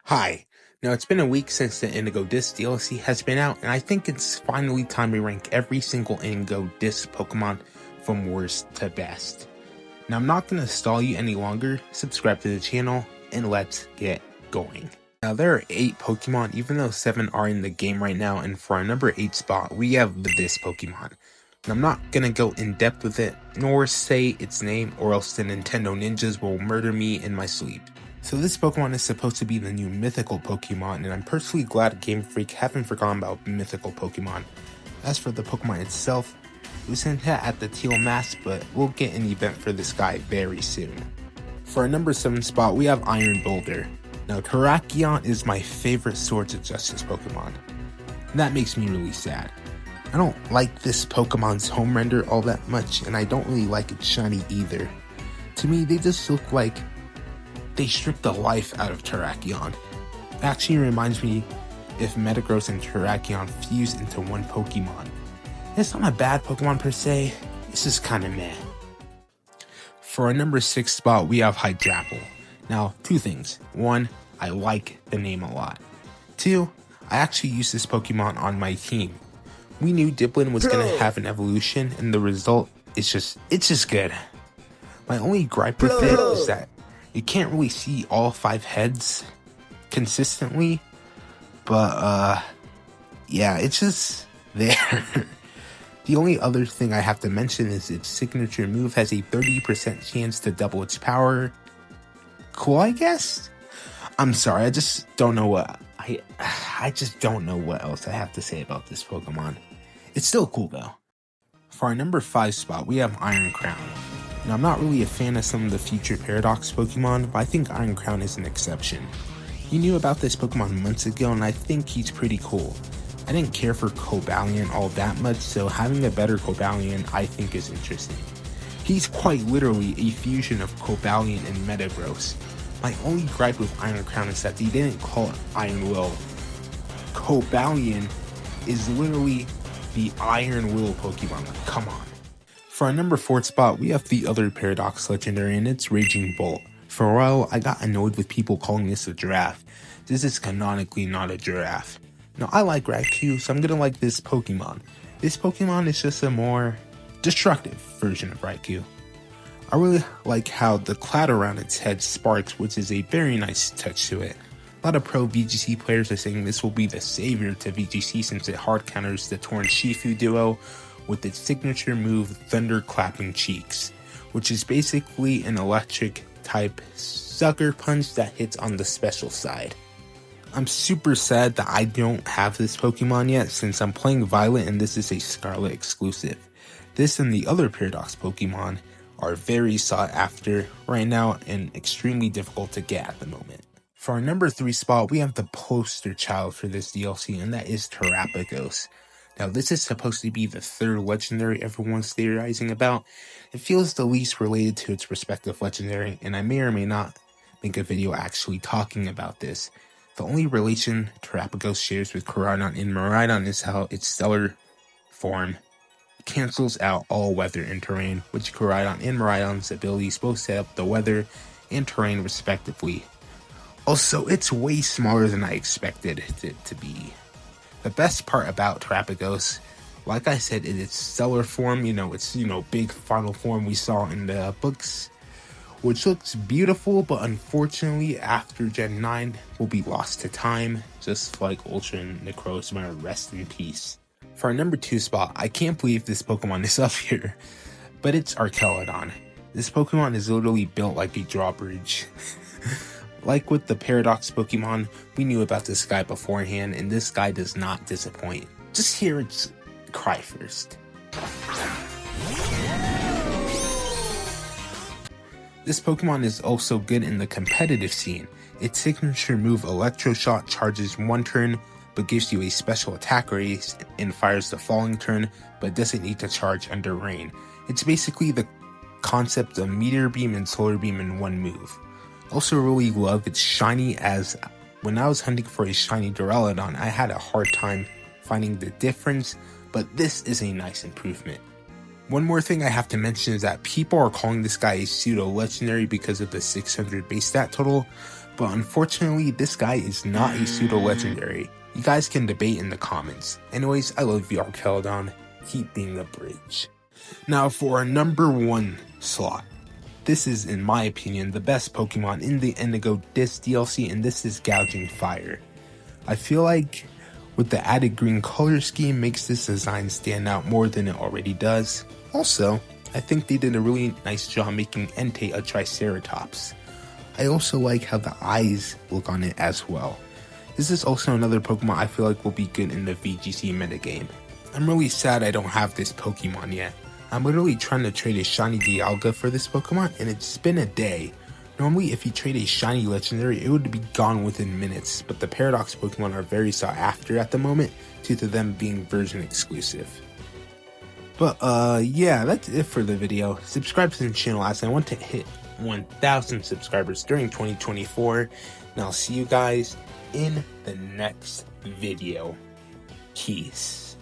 Hi. Now, it's been a week since the Indigo Disc DLC has been out, and I think it's finally time we rank every single Indigo Disc Pokemon from worst to best. Now, I'm not going to stall you any longer, subscribe to the channel, and let's get going. Now, there are 8 Pokemon, even though 7 are in the game right now, and for our number 8 spot, we have this Pokemon. And I'm not going to go in depth with it, nor say its name, or else the Nintendo ninjas will murder me in my sleep. So this Pokemon is supposed to be the new mythical Pokemon, and I'm personally glad Game Freak haven't forgotten about mythical Pokemon. As for the Pokemon itself, it was hinted at the Teal Mask, but we'll get an event for this guy very soon. For our number 7 spot, we have Iron Boulder. Now, Terapagos is my favorite Swords of Justice Pokemon, and that makes me really sad. I don't like this Pokemon's home render all that much, and I don't really like its shiny either. To me, they just look like they stripped the life out of Terapagos. It actually reminds me if Metagross and Terapagos fused into one Pokemon. It's not a bad Pokemon per se, it's just kinda meh. For our number 6 spot, we have Hydrapple. Now, 2 things. 1, I like the name a lot. 2, I actually used this Pokemon on my team. We knew Dipplin was gonna have an evolution, and the result is it's just good. My only gripe with it is that you can't really see all 5 heads consistently, but yeah, it's just there. The only other thing I have to mention is its signature move has a 30% chance to double its power. Cool, I guess? I'm sorry, I just don't know what I just don't know what else I have to say about this Pokemon. It's still cool though. For our number 5 spot, we have Iron Crown. Now, I'm not really a fan of some of the future Paradox Pokemon, but I think Iron Crown is an exception. You knew about this Pokemon months ago, and I think he's pretty cool. I didn't care for Cobalion all that much, so having a better Cobalion I think is interesting. He's quite literally a fusion of Cobalion and Metagross. My only gripe with Iron Crown is that they didn't call it Iron Will. Cobalion is literally the Iron Will Pokemon, like come on. For our number 4 spot, we have the other Paradox Legendary, and it's Raging Bolt. For a while, I got annoyed with people calling this a giraffe. This is canonically not a giraffe. Now, I like Raikou, so I'm gonna like this Pokemon. This Pokemon is just a more destructive version of Raikou. I really like how the cloud around its head sparks, which is a very nice touch to it. A lot of pro VGC players are saying this will be the savior to VGC since it hard counters the Torn Shifu duo with its signature move Thunder Clapping Cheeks, which is basically an electric type sucker punch that hits on the special side. I'm super sad that I don't have this Pokemon yet since I'm playing Violet and this is a Scarlet exclusive. This and the other Paradox Pokemon are very sought after right now and extremely difficult to get at the moment. For our number 3 spot, we have the poster child for this DLC, and that is Terapagos. Now, this is supposed to be the 3rd legendary everyone's theorizing about. It feels the least related to its respective legendary, and I may or may not make a video actually talking about this. The only relation Terapagos shares with Koraidon and Miraidon is how its stellar form cancels out all weather and terrain, which Koraidon and Miraidon's abilities both set up the weather and terrain respectively. Also, it's way smaller than I expected it to be. The best part about Terapagos, like I said, in its stellar form, it's big final form we saw in the books, which looks beautiful, but unfortunately after Gen 9 will be lost to time, just like Ultra Necrozma, rest in peace. For our number 2 spot, I can't believe this Pokemon is up here, but it's Archaludon. This Pokemon is literally built like a drawbridge. Like with the Paradox Pokemon, we knew about this guy beforehand, and this guy does not disappoint. Just hear its cry first. This Pokemon is also good in the competitive scene. Its signature move Electro Shot charges 1 turn, but gives you a special attack raise and fires the following turn, but doesn't need to charge under rain. It's basically the concept of Meteor Beam and Solar Beam in one move. Also really love its shiny, as when I was hunting for a shiny Duraludon, I had a hard time finding the difference, but this is a nice improvement. One more thing I have to mention is that people are calling this guy a pseudo legendary because of the 600 base stat total, But unfortunately, this guy is not a pseudo-legendary. You guys can debate in the comments. Anyways, I love you, Archaludon. Keep being a bridge. Now for our number 1 slot. This is, in my opinion, the best Pokemon in the Indigo Disc DLC, and this is Gouging Fire. I feel like with the added green color scheme makes this design stand out more than it already does. Also, I think they did a really nice job making Entei a Triceratops. I also like how the eyes look on it as well. This is also another Pokemon I feel like will be good in the VGC metagame. I'm really sad I don't have this Pokemon yet. I'm literally trying to trade a shiny Dialga for this Pokemon, and it's been a day. Normally if you trade a shiny legendary, it would be gone within minutes, but the Paradox Pokemon are very sought after at the moment due to them being version exclusive. But yeah, that's it for the video. Subscribe to the channel as I want to hit 1,000 subscribers during 2024, and I'll see you guys in the next video. Peace.